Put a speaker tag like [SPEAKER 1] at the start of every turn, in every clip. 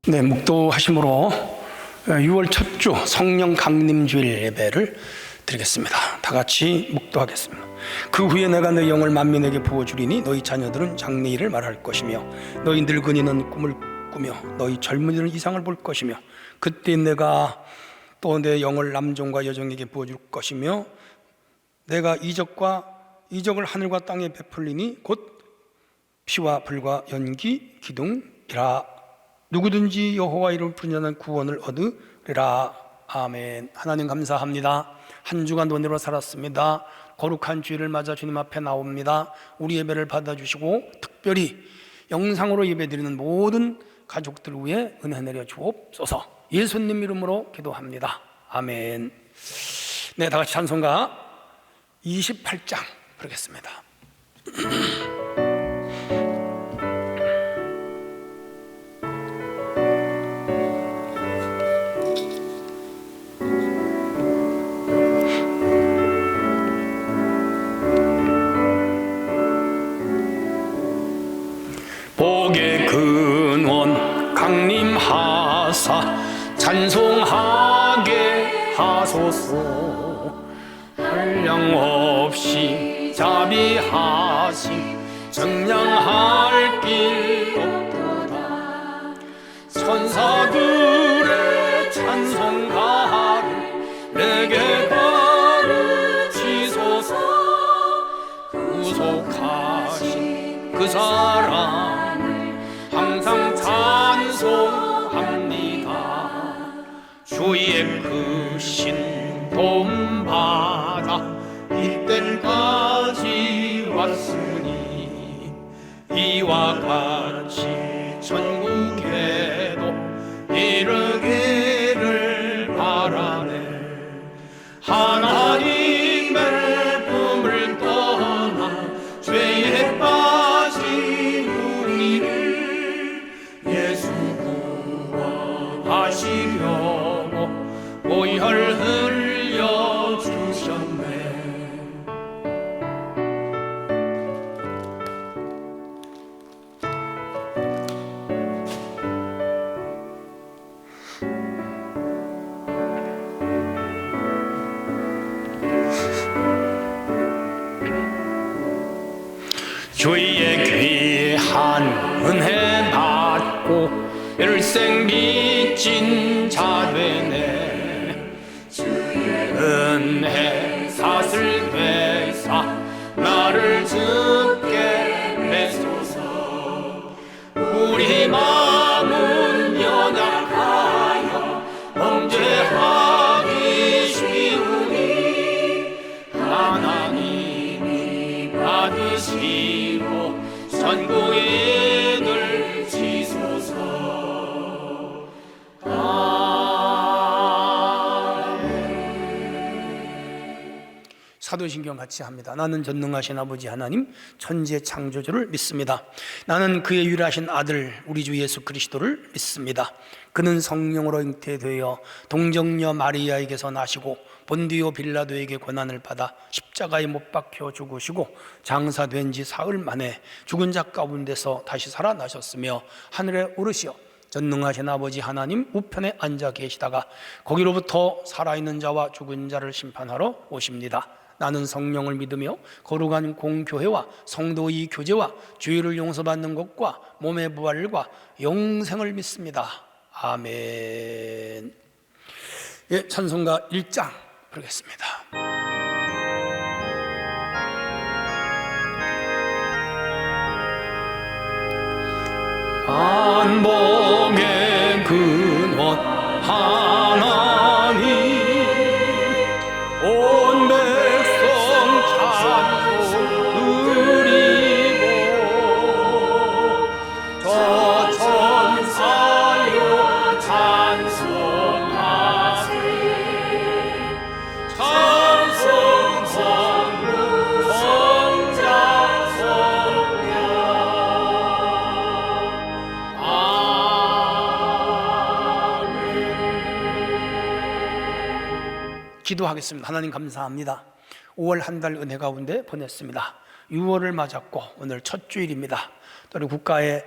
[SPEAKER 1] 네, 묵도하심으로 6월 첫 주 성령 강림주일 예배를 드리겠습니다. 다 같이 묵도하겠습니다. 그 후에 내가 내 영을 만민에게 부어주리니 너희 자녀들은 장래일을 말할 것이며 너희 늙은이는 꿈을 꾸며 너희 젊은이는 이상을 볼 것이며 그때 내가 또 내 영을 남종과 여종에게 부어줄 것이며 내가 이적을 하늘과 땅에 베풀리니 곧 피와 불과 연기 기둥이라. 누구든지 여호와 이름을 부르는 자는 구원을 얻으리라. 아멘. 하나님 감사합니다. 한 주간 은혜로 살았습니다. 거룩한 주일을 맞아 주님 앞에 나옵니다. 우리 예배를 받아주시고 특별히 영상으로 예배드리는 모든 가족들 위해 은혜 내려 주옵소서. 예수님 이름으로 기도합니다. 아멘. 네, 다 같이 찬송가 28장 부르겠습니다. 복의 근원 강림하사 찬송하게 하소서. 한량없이 자비하심 정량할 길 없도다. 천사들의 찬송가를 내게 가르치소서. 구속하신 그 사랑을 항상 찬송합니다. 주의 크신 도움 받아 이때까지 왔으니 이와 같이 전국에도 이르기를 바라네. 하나님의 품을 떠나 죄에 빠진 우리를 예수 구원하시려고 보혈 흘려주셨네. 주의 귀한 은혜 받고 일생 빚진 자 되네. 주의 은혜 사슬 되사 나를 죽게 하소서. 우리 마음은 연약하여 범죄하기 쉬우니 하나님이 받으시고 전국인을 지소서. 사도신경 같이 합니다. 나는 전능하신 아버지 하나님 천지의 창조주를 믿습니다. 나는 그의 유일하신 아들 우리 주 예수 그리스도를 믿습니다. 그는 성령으로 잉태되어 동정녀 마리아에게서 나시고 본디오 빌라도에게 고난을 받아 십자가에 못 박혀 죽으시고 장사된 지 사흘 만에 죽은 자 가운데서 다시 살아나셨으며 하늘에 오르시어 전능하신 아버지 하나님 우편에 앉아 계시다가 거기로부터 살아있는 자와 죽은 자를 심판하러 오십니다. 나는 성령을 믿으며 거룩한 공교회와 성도의 교제와 죄를 용서받는 것과 몸의 부활과 영생을 믿습니다. 아멘. 예, 찬송가 1장 부르겠습니다. 안복의 근원 하나님 온 백성 찬송 드리고 저 천사여 찬송하세. 찬송 성부 성자 성령 기도하겠습니다. 하나님 감사합니다. 5월 한 달 은혜 가운데 보냈습니다. 6월을 맞았고 오늘 첫 주일입니다. 또 우리 국가의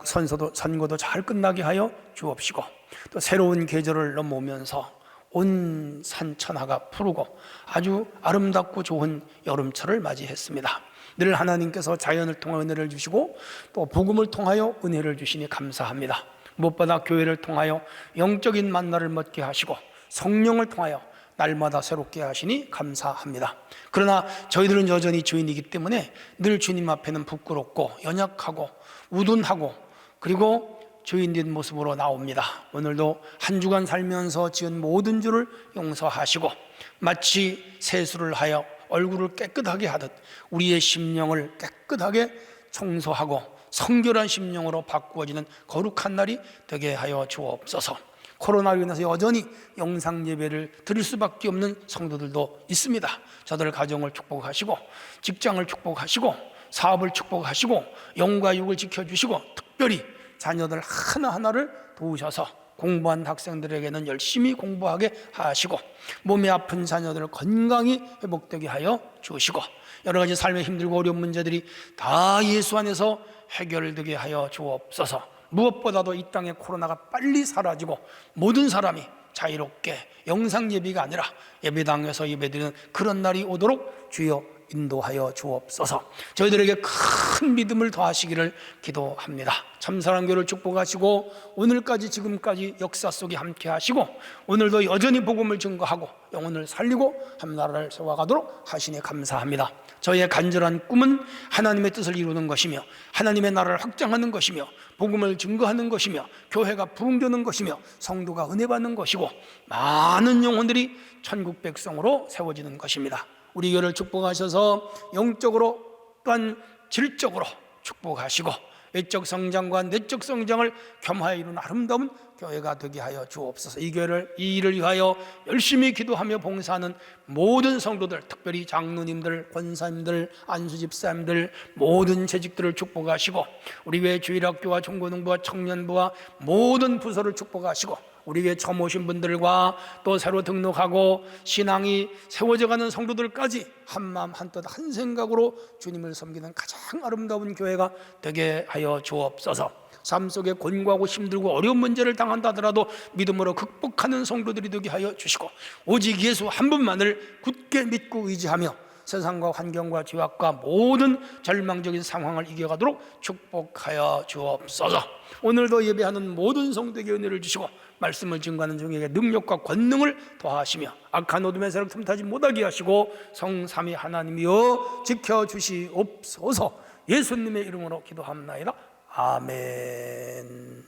[SPEAKER 1] 선거도 잘 끝나게 하여 주옵시고, 또 새로운 계절을 넘어오면서 온 산천하가 푸르고 아주 아름답고 좋은 여름철을 맞이했습니다. 늘 하나님께서 자연을 통해 은혜를 주시고 또 복음을 통하여 은혜를 주시니 감사합니다. 무엇보다 교회를 통하여 영적인 만나를 먹게 하시고 성령을 통하여 날마다 새롭게 하시니 감사합니다. 그러나 저희들은 여전히 주인이기 때문에 늘 주님 앞에는 부끄럽고 연약하고 우둔하고 그리고 주인된 모습으로 나옵니다. 오늘도 한 주간 살면서 지은 모든 죄를 용서하시고 마치 세수를 하여 얼굴을 깨끗하게 하듯 우리의 심령을 깨끗하게 청소하고 성결한 심령으로 바꾸어지는 거룩한 날이 되게 하여 주옵소서. 코로나로 인해서 여전히 영상 예배를 드릴 수밖에 없는 성도들도 있습니다. 저들 가정을 축복하시고 직장을 축복하시고 사업을 축복하시고 영과 육을 지켜주시고 특별히 자녀들 하나하나를 도우셔서 공부한 학생들에게는 열심히 공부하게 하시고 몸이 아픈 자녀들을 건강히 회복되게 하여 주시고 여러 가지 삶에 힘들고 어려운 문제들이 다 예수 안에서 해결되게 하여 주옵소서. 무엇보다도 이 땅의 코로나가 빨리 사라지고 모든 사람이 자유롭게 영상 예배가 아니라 예배당에서 예배드리는 그런 날이 오도록 주여 인도하여 주옵소서. 저희들에게 큰 믿음을 더하시기를 기도합니다. 참사랑교를 축복하시고 오늘까지 지금까지 역사 속에 함께 하시고 오늘도 여전히 복음을 증거하고 영혼을 살리고 한 나라를 세워가도록 하시니 감사합니다. 저희의 간절한 꿈은 하나님의 뜻을 이루는 것이며 하나님의 나라를 확장하는 것이며 복음을 증거하는 것이며 교회가 부흥되는 것이며 성도가 은혜 받는 것이고 많은 영혼들이 천국 백성으로 세워지는 것입니다. 우리 교회를 축복하셔서 영적으로 또한 질적으로 축복하시고 외적 성장과 내적 성장을 겸하여 이루는 아름다운 교회가 되게 하여 주옵소서. 이 일을 위하여 열심히 기도하며 봉사하는 모든 성도들, 특별히 장로님들, 권사님들, 안수집사님들 모든 재직들을 축복하시고 우리 교회 주일학교와 중고등부와 청년부와 모든 부서를 축복하시고 우리 교회 처음 오신 분들과 또 새로 등록하고 신앙이 세워져가는 성도들까지 한마음 한뜻 한 생각으로 주님을 섬기는 가장 아름다운 교회가 되게 하여 주옵소서. 삶 속에 곤고하고 힘들고 어려운 문제를 당한다 하더라도 믿음으로 극복하는 성도들이 되게 하여 주시고 오직 예수 한 분만을 굳게 믿고 의지하며 세상과 환경과 죄악과 모든 절망적인 상황을 이겨가도록 축복하여 주옵소서. 오늘도 예배하는 모든 성도에게 은혜를 주시고 말씀을 증거하는 중에게 능력과 권능을 더하시며 악한 어둠의 세력 틈타지 못하게 하시고 성삼위 하나님이여 지켜주시옵소서. 예수님의 이름으로 기도합나이다. 아멘.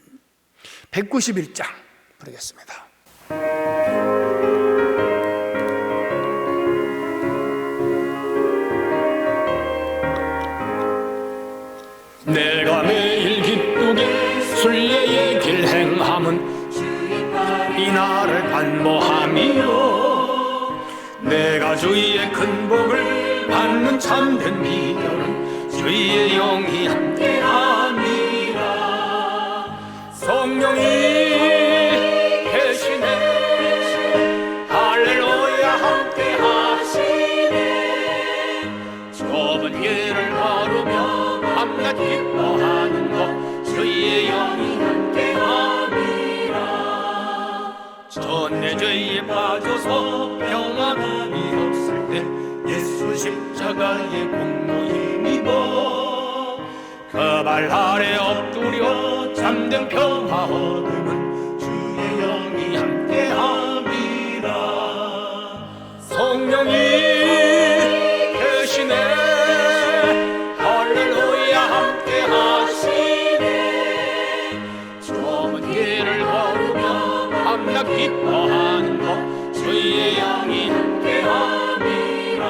[SPEAKER 1] 191장 부르겠습니다. 내가 매일 기쁘게 순례의 길 행함은 이날을 반모함이요 내가 주의 큰 복을 받는 참된 비결은 주의 영이 함께함이라. 성령이 계시네 할렐루야 함께하시네 좁은 길을 걸으며 밤낮 기뻐하는 것 주의 영이 함께함이라. 전 내 죄에 빠져서 평안함이 없을 때 예수 십자가의 공로 힘입어 그 발 아래 엎드려 잠든 평화 얻음은 주의 영이 함께함이라. 성령이 계시네 할렐루야 함께하시네 좁은 길을 걸으며 밤낮 기뻐하는 것 주의 영이 함께함이라.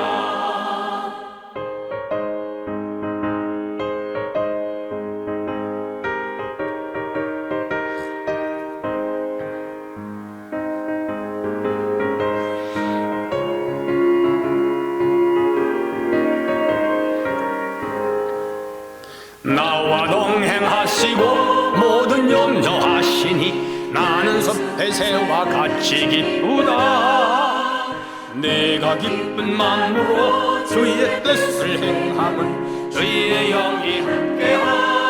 [SPEAKER 1] 나와 동행하시고 모든 염려하시니 나는 섭배새와 같이 기쁘다. 내가 기쁜 마음으로 주의 뜻을 행함은 주의 영이 함께하니라.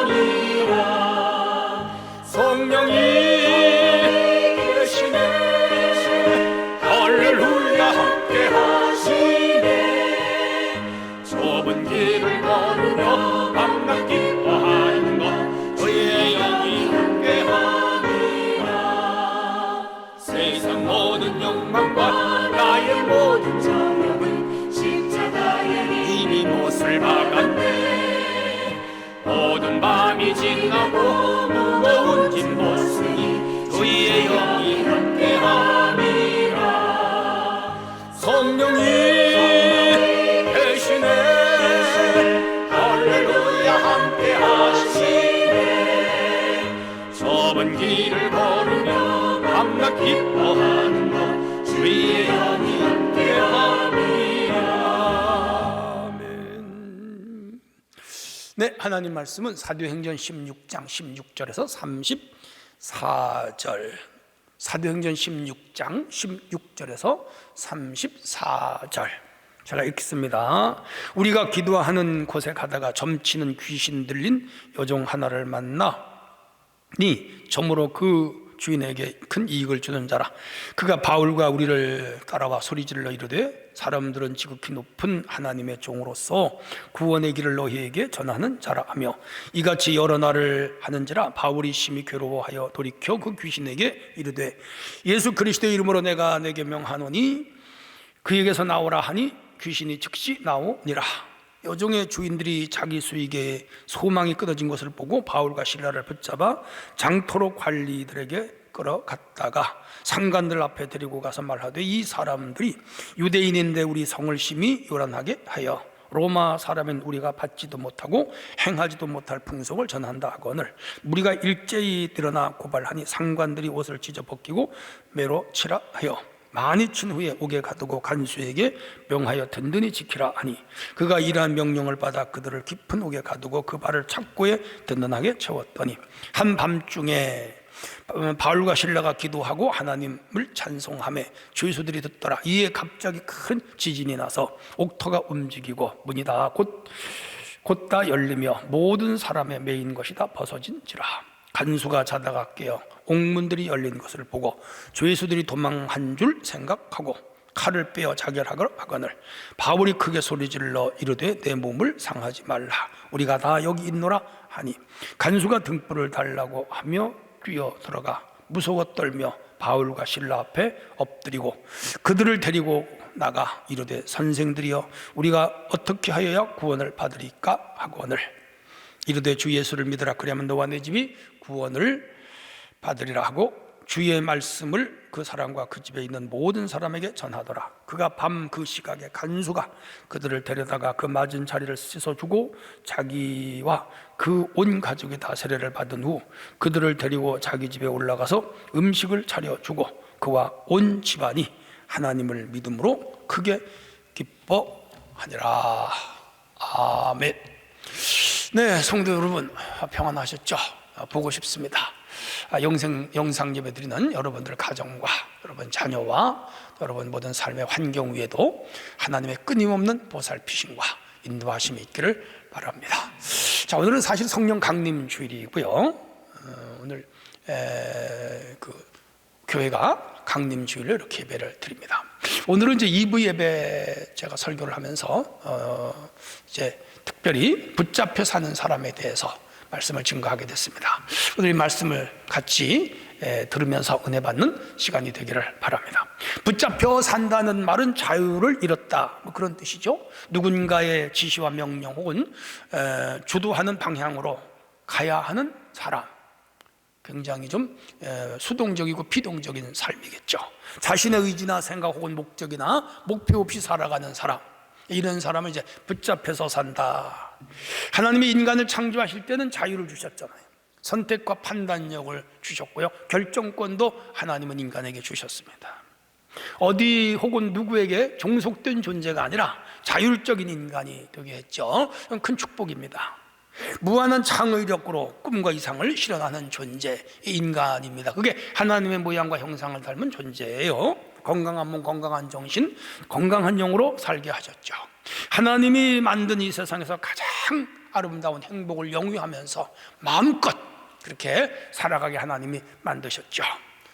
[SPEAKER 1] 좁은 길을 걸으며 밤낮 기뻐하는 것 주의 영이 함께하리라. 아멘. 네, 하나님 말씀은 사도행전 16장 16절에서 34절. 사도행전 16장 16절에서 34절. 제가 읽겠습니다. 우리가 기도하는 곳에 가다가 점치는 귀신 들린 여종 하나를 만나니 점으로 그 주인에게 큰 이익을 주는 자라. 그가 바울과 우리를 따라와 소리질러 이르되 사람들은 지극히 높은 하나님의 종으로서 구원의 길을 너희에게 전하는 자라 하며 이같이 여러 날을 하는지라. 바울이 심히 괴로워하여 돌이켜 그 귀신에게 이르되 예수 그리스도의 이름으로 내가 내게 명하노니 그에게서 나오라 하니 귀신이 즉시 나오니라. 여종의 주인들이 자기 수익에 소망이 끊어진 것을 보고 바울과 실라를 붙잡아 장토로 관리들에게 끌어갔다가 상관들 앞에 데리고 가서 말하되 이 사람들이 유대인인데 우리 성을 심히 요란하게 하여 로마 사람인 우리가 받지도 못하고 행하지도 못할 풍속을 전한다 하거늘 우리가 일제히 드러나 고발하니 상관들이 옷을 찢어 벗기고 매로 치라 하여 많이 친 후에 옥에 가두고 간수에게 명하여 든든히 지키라 하니 그가 이러한 명령을 받아 그들을 깊은 옥에 가두고 그 발을 착고에 든든하게 채웠더니 한밤중에 바울과 실라가 기도하고 하나님을 찬송하며 죄수들이 듣더라. 이에 갑자기 큰 지진이 나서 옥터가 움직이고 문이 다 곧다 열리며 모든 사람의 매인 것이 다 벗어진지라. 간수가 자다가 깨어 옥문들이 열린 것을 보고 죄수들이 도망한 줄 생각하고 칼을 빼어 자결하거늘 바울이 크게 소리질러 이르되 내 몸을 상하지 말라 우리가 다 여기 있노라 하니 간수가 등불을 달라고 하며 뛰어 들어가 무서워 떨며 바울과 실라 앞에 엎드리고 그들을 데리고 나가 이르되 선생들이여 우리가 어떻게 하여야 구원을 받으리까 하거늘 이르되 주 예수를 믿으라 그리하면 너와 내 집이 구원을 받으리라 하고 주의 말씀을 그 사람과 그 집에 있는 모든 사람에게 전하더라. 그가 밤 그 시각에 간수가 그들을 데려다가 그 맞은 자리를 씻어주고 자기와 그 온 가족이 다 세례를 받은 후 그들을 데리고 자기 집에 올라가서 음식을 차려주고 그와 온 집안이 하나님을 믿음으로 크게 기뻐하니라. 아멘. 네, 성도 여러분 평안하셨죠? 보고 싶습니다. 영상 예배 드리는 여러분들 가정과 여러분 자녀와 여러분 모든 삶의 환경 위에도 하나님의 끊임없는 보살피심과 인도하심이 있기를 바랍니다. 자, 오늘은 사실 성령 강림 주일이고요. 오늘 그 교회가 강림 주일로 이렇게 예배를 드립니다. 오늘은 이제 2부 예배 제가 설교를 하면서 이제 특별히 붙잡혀 사는 사람에 대해서 말씀을 증거하게 됐습니다. 오늘 이 말씀을 같이 들으면서 은혜 받는 시간이 되기를 바랍니다. 붙잡혀 산다는 말은 자유를 잃었다, 뭐 그런 뜻이죠. 누군가의 지시와 명령 혹은 주도하는 방향으로 가야 하는 사람, 굉장히 좀 수동적이고 비동적인 삶이겠죠. 자신의 의지나 생각 혹은 목적이나 목표 없이 살아가는 사람, 이런 사람을 이제 붙잡혀서 산다. 하나님이 인간을 창조하실 때는 자유를 주셨잖아요. 선택과 판단력을 주셨고요. 결정권도 하나님은 인간에게 주셨습니다. 어디 혹은 누구에게 종속된 존재가 아니라 자율적인 인간이 되게 했죠. 큰 축복입니다. 무한한 창의력으로 꿈과 이상을 실현하는 존재, 인간입니다. 그게 하나님의 모양과 형상을 닮은 존재예요. 건강한 몸, 건강한 정신, 건강한 영으로 살게 하셨죠. 하나님이 만든 이 세상에서 가장 아름다운 행복을 영위하면서 마음껏 그렇게 살아가게 하나님이 만드셨죠.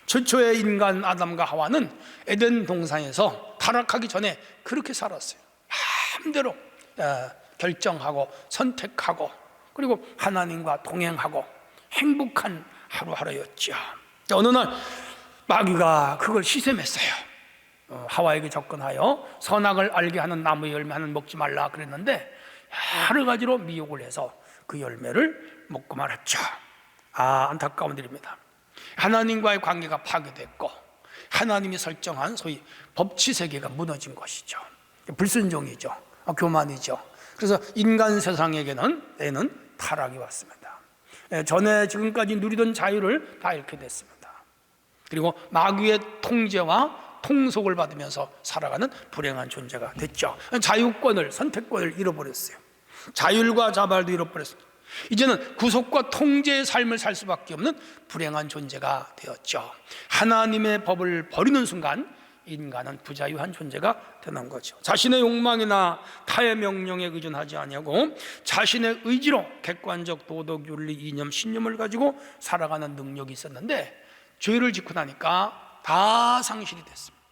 [SPEAKER 1] 최초의 인간 아담과 하와는 에덴 동산에서 타락하기 전에 그렇게 살았어요. 마음대로 결정하고 선택하고 그리고 하나님과 동행하고 행복한 하루하루였죠. 어느 날 마귀가 그걸 시샘했어요. 하와에게 접근하여 선악을 알게 하는 나무의 열매는 먹지 말라 그랬는데 여러 가지로 미혹을 해서 그 열매를 먹고 말았죠. 안타까운 일입니다. 하나님과의 관계가 파괴됐고 하나님이 설정한 소위 법치세계가 무너진 것이죠. 불순종이죠. 교만이죠. 그래서 인간 세상에게는 타락이 왔습니다. 전에 지금까지 누리던 자유를 다 잃게 됐습니다. 그리고 마귀의 통제와 통속을 받으면서 살아가는 불행한 존재가 됐죠. 자유권을, 선택권을 잃어버렸어요. 자율과 자발도 잃어버렸습니다. 이제는 구속과 통제의 삶을 살 수밖에 없는 불행한 존재가 되었죠. 하나님의 법을 버리는 순간 인간은 부자유한 존재가 되는 거죠. 자신의 욕망이나 타의 명령에 의존하지 아니하고 자신의 의지로 객관적 도덕, 윤리, 이념, 신념을 가지고 살아가는 능력이 있었는데 죄를 짓고 나니까 다 상실이 됐습니다.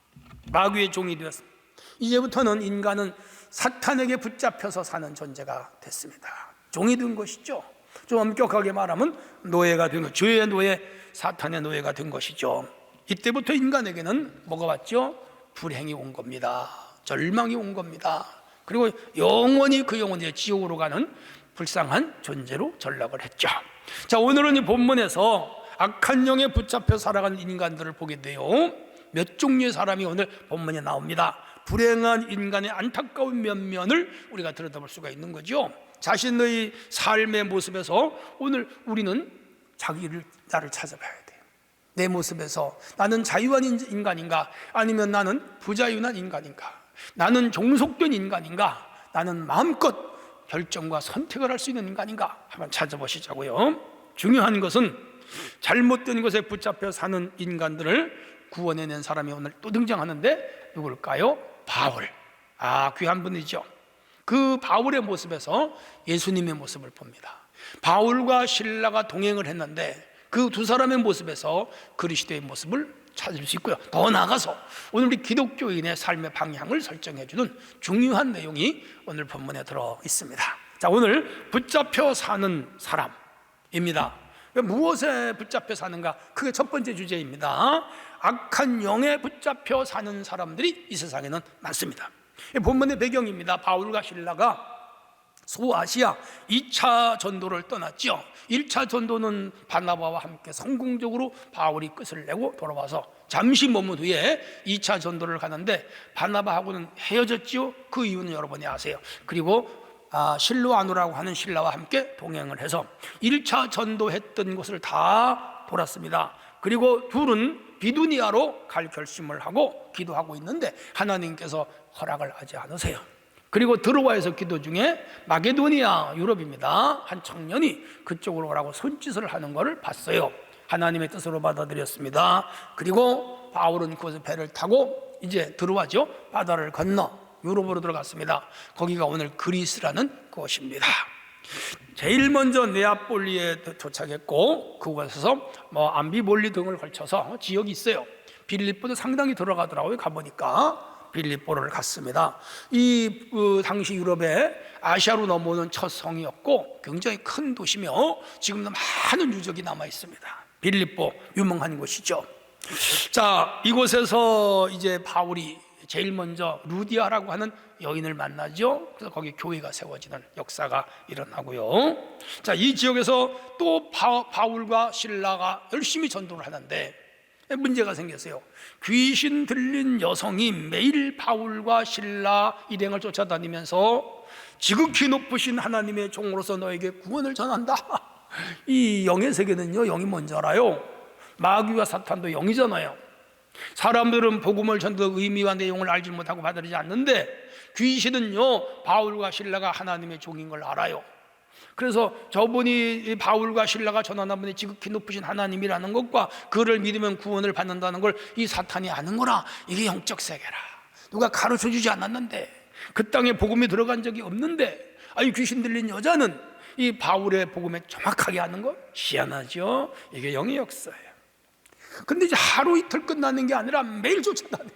[SPEAKER 1] 마귀의 종이 되었습니다. 이제부터는 인간은 사탄에게 붙잡혀서 사는 존재가 됐습니다. 종이 된 것이죠. 좀 엄격하게 말하면 노예가 된 것, 죄의 노예, 사탄의 노예가 된 것이죠. 이때부터 인간에게는 뭐가 왔죠? 불행이 온 겁니다. 절망이 온 겁니다. 그리고 영원히 그 영혼이 지옥으로 가는 불쌍한 존재로 전락을 했죠. 자, 오늘은 이 본문에서 악한 영에 붙잡혀 살아가는 인간들을 보게 돼요. 몇 종류의 사람이 오늘 본문에 나옵니다. 불행한 인간의 안타까운 면면을 우리가 들여다볼 수가 있는 거죠. 자신의 삶의 모습에서 오늘 우리는 나를 찾아봐야 돼요. 내 모습에서 나는 자유한 인간인가? 아니면 나는 부자유한 인간인가? 나는 종속된 인간인가? 나는 마음껏 결정과 선택을 할 수 있는 인간인가? 한번 찾아보시자고요. 중요한 것은 잘못된 것에 붙잡혀 사는 인간들을 구원해낸 사람이 오늘 또 등장하는데 누굴까요? 바울. 귀한 분이죠. 그 바울의 모습에서 예수님의 모습을 봅니다. 바울과 실라가 동행을 했는데 그 두 사람의 모습에서 그리스도의 모습을 찾을 수 있고요. 더 나아가서 오늘 우리 기독교인의 삶의 방향을 설정해주는 중요한 내용이 오늘 본문에 들어 있습니다. 자, 오늘 붙잡혀 사는 사람입니다. 무엇에 붙잡혀 사는가? 그게 첫 번째 주제입니다. 악한 영에 붙잡혀 사는 사람들이 이 세상에는 많습니다. 본문의 배경입니다. 바울과 실라가 소아시아 2차 전도를 떠났죠. 1차 전도는 바나바와 함께 성공적으로 바울이 끝을 내고 돌아와서 잠시 머문 후에 2차 전도를 가는데 바나바하고는 헤어졌죠. 그 이유는 여러분이 아세요. 그리고 실로아노라고 하는 신라와 함께 동행을 해서 1차 전도했던 곳을 다 돌았습니다. 그리고 둘은 비두니아로 갈 결심을 하고 기도하고 있는데 하나님께서 허락을 하지 않으세요. 그리고 드로아에서 기도 중에 마게도니아, 유럽입니다, 한 청년이 그쪽으로 오라고 손짓을 하는 것을 봤어요. 하나님의 뜻으로 받아들였습니다. 그리고 바울은 그곳에 배를 타고 이제 드로아죠, 바다를 건너 유럽으로 들어갔습니다. 거기가 오늘 그리스라는 곳입니다. 제일 먼저 네아폴리에 도착했고 그곳에서 암비볼리 등을 걸쳐서 지역이 있어요. 빌립보도 상당히 들어가더라고요. 가보니까 빌립보를 갔습니다. 이 당시 유럽의 아시아로 넘어오는 첫 성이었고 굉장히 큰 도시며 지금도 많은 유적이 남아 있습니다. 빌립보 유명한 곳이죠. 자, 이곳에서 이제 바울이 제일 먼저 루디아라고 하는 여인을 만나죠. 그래서 거기 교회가 세워지는 역사가 일어나고요. 자, 이 지역에서 또 바울과 실라가 열심히 전도를 하는데 문제가 생겼어요. 귀신 들린 여성이 매일 바울과 실라 일행을 쫓아다니면서 지극히 높으신 하나님의 종으로서 너에게 구원을 전한다. 이 영의 세계는요, 영이 뭔지 알아요? 마귀와 사탄도 영이잖아요. 사람들은 복음을 전도 의미와 내용을 알지 못하고 받아들이지 않는데 귀신은요, 바울과 실라가 하나님의 종인 걸 알아요. 그래서 저분이 바울과 실라가 전하는 분이 지극히 높으신 하나님이라는 것과 그를 믿으면 구원을 받는다는 걸 이 사탄이 아는 거라. 이게 영적 세계라. 누가 가르쳐 주지 않았는데, 그 땅에 복음이 들어간 적이 없는데, 이 귀신 들린 여자는 이 바울의 복음에 정확하게 아는 거 희한하죠. 이게 영의 역사예요. 근데 이제 하루 이틀 끝나는 게 아니라 매일 쫓아다녀요.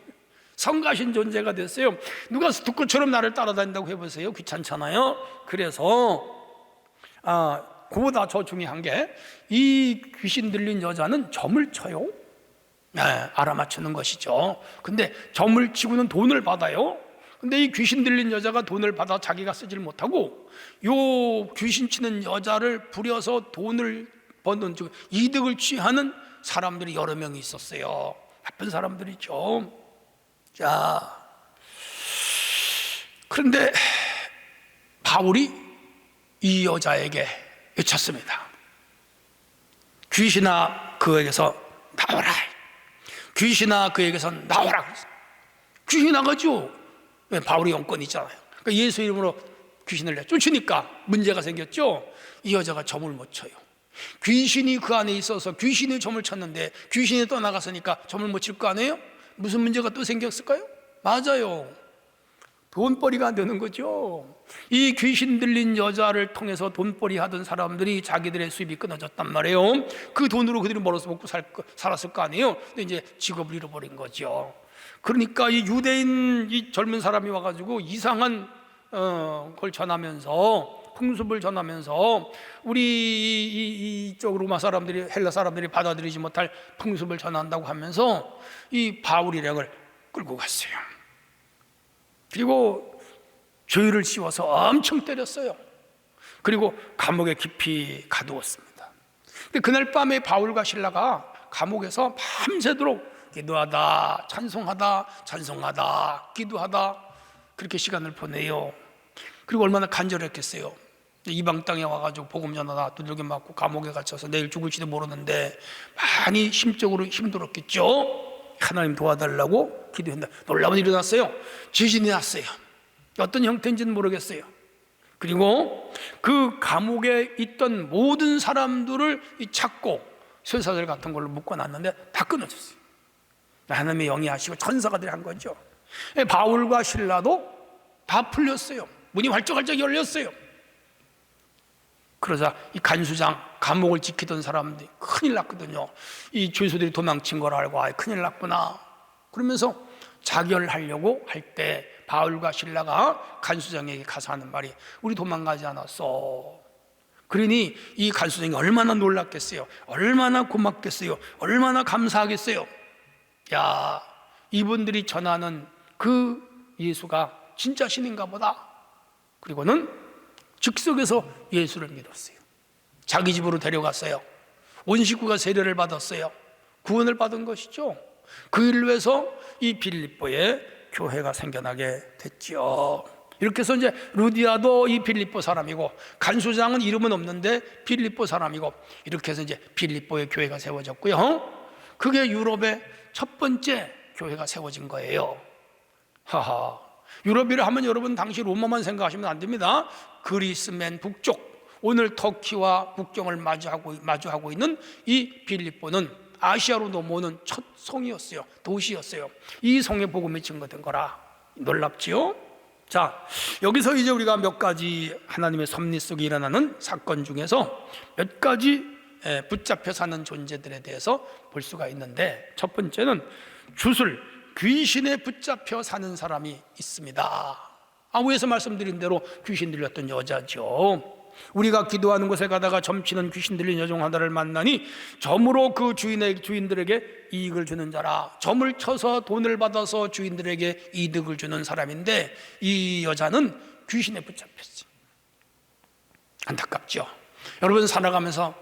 [SPEAKER 1] 성가신 존재가 됐어요. 누가 스토커처럼 나를 따라다닌다고 해보세요. 귀찮잖아요. 그래서 그보다 더 중요한 게 이 귀신 들린 여자는 점을 쳐요. 알아맞추는 것이죠. 근데 점을 치고는 돈을 받아요. 근데 이 귀신 들린 여자가 돈을 받아 자기가 쓰질 못하고 요 귀신 치는 여자를 부려서 돈을 버는 이득을 취하는 사람들이 여러 명이 있었어요. 나쁜 사람들이죠. 자, 그런데 바울이 이 여자에게 외쳤습니다. 귀신아 그에게서 나와라. 귀신아 그에게서 나와라. 귀신이 나가죠. 바울의 영권이 있잖아요. 그러니까 예수 이름으로 귀신을 내쫓으니까 문제가 생겼죠. 이 여자가 점을 못 쳐요. 귀신이 그 안에 있어서 귀신이 점을 쳤는데 귀신이 떠나갔으니까 점을 못 칠 거 아니에요? 무슨 문제가 또 생겼을까요? 맞아요. 돈벌이가 안 되는 거죠. 이 귀신 들린 여자를 통해서 돈벌이 하던 사람들이 자기들의 수입이 끊어졌단 말이에요. 그 돈으로 그들이 벌어서 먹고 살았을 거 아니에요. 근데 이제 직업을 잃어버린 거죠. 그러니까 이 유대인 이 젊은 사람이 와가지고 이상한 걸 전하면서, 풍습을 전하면서 우리 이쪽 로마 사람들이, 헬라 사람들이 받아들이지 못할 풍습을 전한다고 하면서 이 바울 일행을 끌고 갔어요. 그리고 죄를 씌워서 엄청 때렸어요. 그리고 감옥에 깊이 가두었습니다. 근데 그날 밤에 바울과 실라가 감옥에서 밤새도록 기도하다, 찬송하다, 기도하다, 그렇게 시간을 보내요. 그리고 얼마나 간절했겠어요. 이방 땅에 와가지고 복음 전하다 두들겨 맞고 감옥에 갇혀서 내일 죽을지도 모르는데 많이 심적으로 힘들었겠죠. 하나님 도와달라고 기도했는데 놀라운 일이 났어요. 지진이 났어요. 어떤 형태인지는 모르겠어요. 그리고 그 감옥에 있던 모든 사람들을 찾고 쇠사슬 같은 걸로 묶어놨는데 다 끊어졌어요. 하나님의 영이 하시고 천사가들이 한 거죠. 바울과 실라도 다 풀렸어요. 문이 활짝활짝 열렸어요. 그러자 이 간수장, 감옥을 지키던 사람들이 큰일 났거든요. 이 죄수들이 도망친 걸 알고 큰일 났구나. 그러면서 자결하려고 할 때 바울과 실라가 간수장에게 가서 하는 말이, 우리 도망가지 않았어. 그러니 이 간수장이 얼마나 놀랐겠어요. 얼마나 고맙겠어요. 얼마나 감사하겠어요. 야, 이분들이 전하는 그 예수가 진짜 신인가 보다. 그리고는 즉석에서 예수를 믿었어요. 자기 집으로 데려갔어요. 온 식구가 세례를 받았어요. 구원을 받은 것이죠. 그 일로 해서 이 빌립보에 교회가 생겨나게 됐죠. 이렇게 해서 이제 루디아도 이 빌립보 사람이고, 간수장은 이름은 없는데 빌립보 사람이고, 이렇게 해서 이제 빌립보의 교회가 세워졌고요. 그게 유럽의 첫 번째 교회가 세워진 거예요. 하하. 유럽이라 하면 여러분 당시 로마만 생각하시면 안 됩니다. 그리스맨 북쪽, 오늘 터키와 국경을 마주하고 있는 이 빌립보는 아시아로 넘어오는 첫 성이었어요. 도시였어요. 이 성에 복음이 증거된 거라. 놀랍지요? 자, 여기서 이제 우리가 몇 가지 하나님의 섭리 속에 일어나는 사건 중에서 몇 가지 붙잡혀 사는 존재들에 대해서 볼 수가 있는데, 첫 번째는 귀신에 붙잡혀 사는 사람이 있습니다. 위에서 말씀드린 대로 귀신 들렸던 여자죠. 우리가 기도하는 곳에 가다가 점치는 귀신 들린 여종 하나를 만나니 점으로 그 주인들에게 이익을 주는 자라. 점을 쳐서 돈을 받아서 주인들에게 이득을 주는 사람인데, 이 여자는 귀신에 붙잡혔어요. 안타깝죠. 여러분, 살아가면서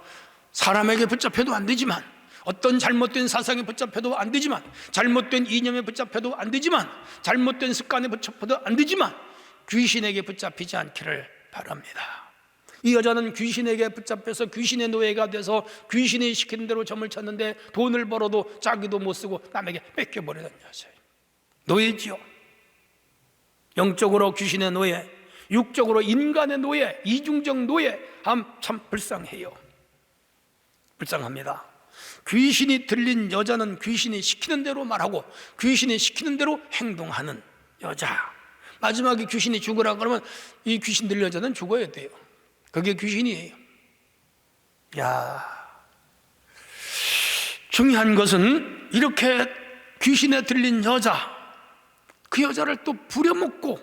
[SPEAKER 1] 사람에게 붙잡혀도 안 되지만, 어떤 잘못된 사상에 붙잡혀도 안 되지만, 잘못된 이념에 붙잡혀도 안 되지만, 잘못된 습관에 붙잡혀도 안 되지만, 귀신에게 붙잡히지 않기를 바랍니다. 이 여자는 귀신에게 붙잡혀서 귀신의 노예가 돼서 귀신이 시키는 대로 점을 쳤는데 돈을 벌어도 자기도 못 쓰고 남에게 뺏겨버리는 여자예요. 노예지요. 영적으로 귀신의 노예, 육적으로 인간의 노예, 이중적 노예, 참 불쌍해요. 불쌍합니다. 귀신이 들린 여자는 귀신이 시키는 대로 말하고 귀신이 시키는 대로 행동하는 여자. 마지막에 귀신이 죽으라 그러면 이 귀신 들린 여자는 죽어야 돼요. 그게 귀신이에요. 중요한 것은 이렇게 귀신에 들린 여자, 그 여자를 또 부려먹고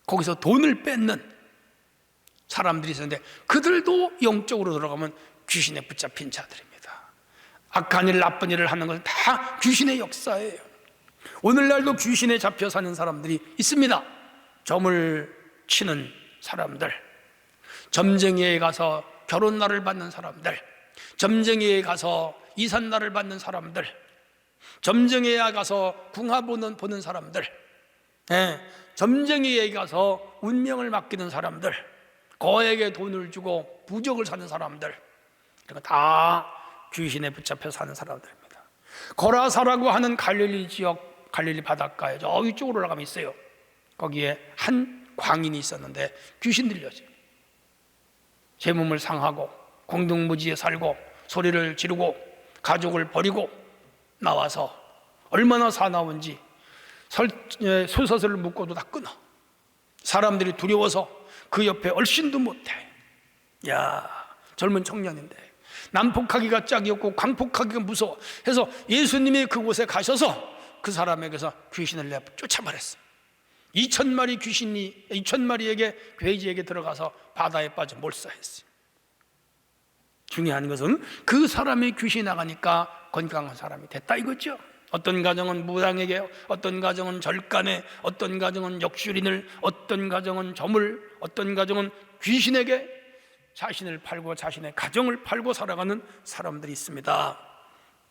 [SPEAKER 1] 거기서 돈을 뺏는 사람들이 있었는데, 그들도 영적으로 들어가면 귀신에 붙잡힌 자들입니다. 악한 일, 나쁜 일을 하는 것은 다 귀신의 역사예요. 오늘날도 귀신에 잡혀 사는 사람들이 있습니다. 점을 치는 사람들, 점쟁이에 가서 결혼날을 받는 사람들, 점쟁이에 가서 이삿날을 받는 사람들, 점쟁이에 가서 궁합 보는 사람들, 점쟁이에 가서 운명을 맡기는 사람들, 거액의 돈을 주고 부적을 사는 사람들, 이런 거 다 귀신에 붙잡혀 사는 사람들입니다. 거라사라고 하는 갈릴리 지역, 갈릴리 바닷가에 저 위쪽으로 올라가면 있어요. 거기에 한 광인이 있었는데 귀신 들려져요. 제 몸을 상하고 공동무지에 살고 소리를 지르고 가족을 버리고 나와서 얼마나 사나운지 소서를 묶고도 다 끊어. 사람들이 두려워서 그 옆에 얼씬도 못해. 야, 젊은 청년인데 난폭하기가 짝이었고 광폭하기가 무서워 해서 예수님이 그곳에 가셔서 그 사람에게서 귀신을 내어 쫓아버렸어요. 2,000마리에게 괴지에게 들어가서 바다에 빠져 몰사했어요. 중요한 것은 그 사람의 귀신이 나가니까 건강한 사람이 됐다 이거죠. 어떤 가정은 무당에게, 어떤 가정은 절간에, 어떤 가정은 역술인을, 어떤 가정은 점을, 어떤 가정은 귀신에게 자신을 팔고 자신의 가정을 팔고 살아가는 사람들이 있습니다.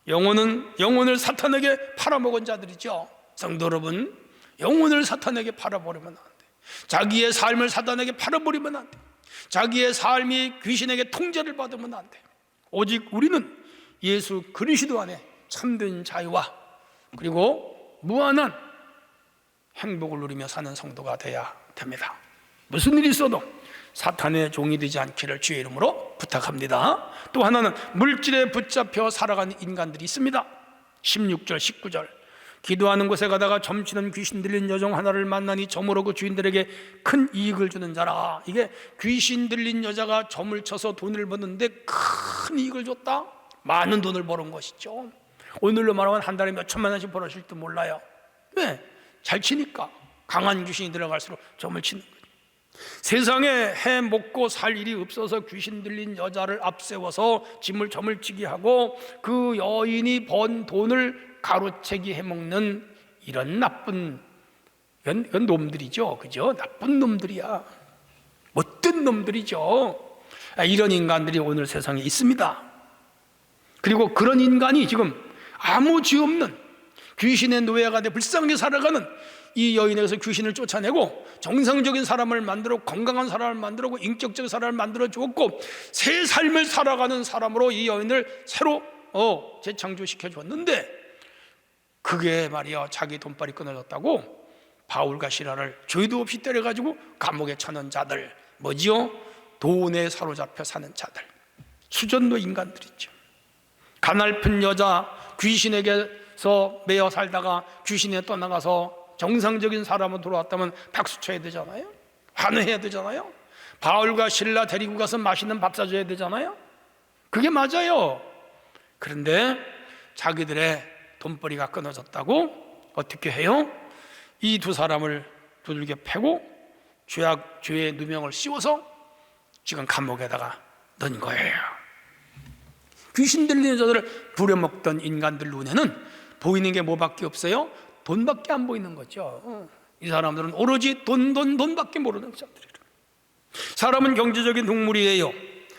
[SPEAKER 1] 영혼을 사탄에게 팔아먹은 자들이죠. 성도 여러분, 영혼을 사탄에게 팔아버리면 안 돼. 자기의 삶을 사탄에게 팔아버리면 안 돼. 자기의 삶이 귀신에게 통제를 받으면 안 돼. 오직 우리는 예수 그리스도 안에 참된 자유와 그리고 무한한 행복을 누리며 사는 성도가 되어야 됩니다. 무슨 일이 있어도 사탄의 종이 되지 않기를 주의 이름으로 부탁합니다. 또 하나는 물질에 붙잡혀 살아가는 인간들이 있습니다. 16절 19절 기도하는 곳에 가다가 점치는 귀신 들린 여종 하나를 만나니 점으로 그 주인들에게 큰 이익을 주는 자라. 이게 귀신 들린 여자가 점을 쳐서 돈을 버는데 큰 이익을 줬다? 많은 돈을 버는 것이죠. 오늘로 말하면 한 달에 몇 천만 원씩 벌었을지도 몰라요. 왜? 잘 치니까. 강한 귀신이 들어갈수록 점을 치는 거죠. 세상에 해 먹고 살 일이 없어서 귀신 들린 여자를 앞세워서 점을 치게 하고 그 여인이 번 돈을 가로채기 해먹는 이런 나쁜 이건 놈들이죠. 그죠? 나쁜 놈들이야. 못된 놈들이죠. 이런 인간들이 오늘 세상에 있습니다. 그리고 그런 인간이 지금 아무 죄 없는 귀신의 노예가 돼 불쌍하게 살아가는 이 여인에게서 귀신을 쫓아내고 정상적인 사람을 만들어 건강한 사람을 만들고 인격적인 사람을 만들어 주었고 새 삶을 살아가는 사람으로 이 여인을 새로 재창조시켜 줬는데 그게 말이야 자기 돈벌이 끊어졌다고 바울과 시라를 죄도 없이 때려가지고 감옥에 쳐넣은 자들 뭐지요? 돈에 사로잡혀 사는 자들 수전노 인간들이죠. 가날픈 여자 귀신에게서 매여 살다가 귀신에 떠나가서 정상적인 사람으로 돌아왔다면 박수 쳐야 되잖아요. 환호해야 되잖아요. 바울과 실라 데리고 가서 맛있는 밥 사줘야 되잖아요. 그게 맞아요. 그런데 자기들의 돈벌이가 끊어졌다고 어떻게 해요? 이 두 사람을 두들겨 패고 죄의 누명을 씌워서 지금 감옥에다가 넣은 거예요. 귀신 들리는 자들을 부려먹던 인간들 눈에는 보이는 게 뭐밖에 없어요? 돈밖에 안 보이는 거죠. 이 사람들은 오로지 돈밖에 모르는 자들이에요. 사람은 경제적인 동물이에요.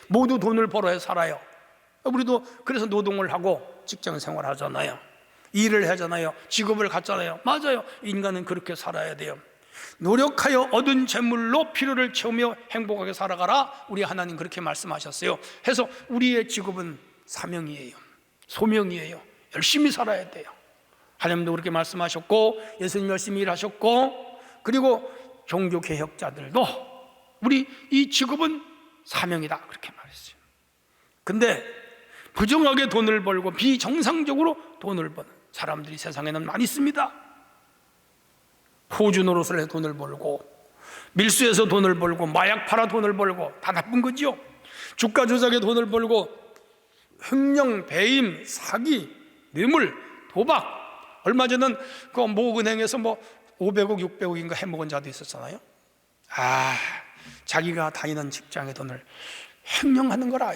[SPEAKER 1] 모두 돈을 벌어야 살아요. 우리도 그래서 노동을 하고 직장 생활하잖아요. 일을 하잖아요. 직업을 갖잖아요. 맞아요. 인간은 그렇게 살아야 돼요. 노력하여 얻은 재물로 필요를 채우며 행복하게 살아가라. 우리 하나님 그렇게 말씀하셨어요. 해서 우리의 직업은 사명이에요. 소명이에요. 열심히 살아야 돼요. 하나님도 그렇게 말씀하셨고 예수님 열심히 일하셨고 그리고 종교개혁자들도 우리 이 직업은 사명이다 그렇게 말했어요. 근데 부정하게 돈을 벌고 비정상적으로 돈을 버는 사람들이 세상에는 많이 있습니다. 호주 노릇을 해서 돈을 벌고 밀수해서 돈을 벌고 마약 팔아 돈을 벌고 다 나쁜 거죠. 주가 조작에 돈을 벌고 횡령, 배임, 사기, 뇌물, 도박 얼마 전에는 그 모 은행에서 500억, 600억인가 해먹은 자도 있었잖아요. 자기가 다니는 직장의 돈을 횡령하는 거라.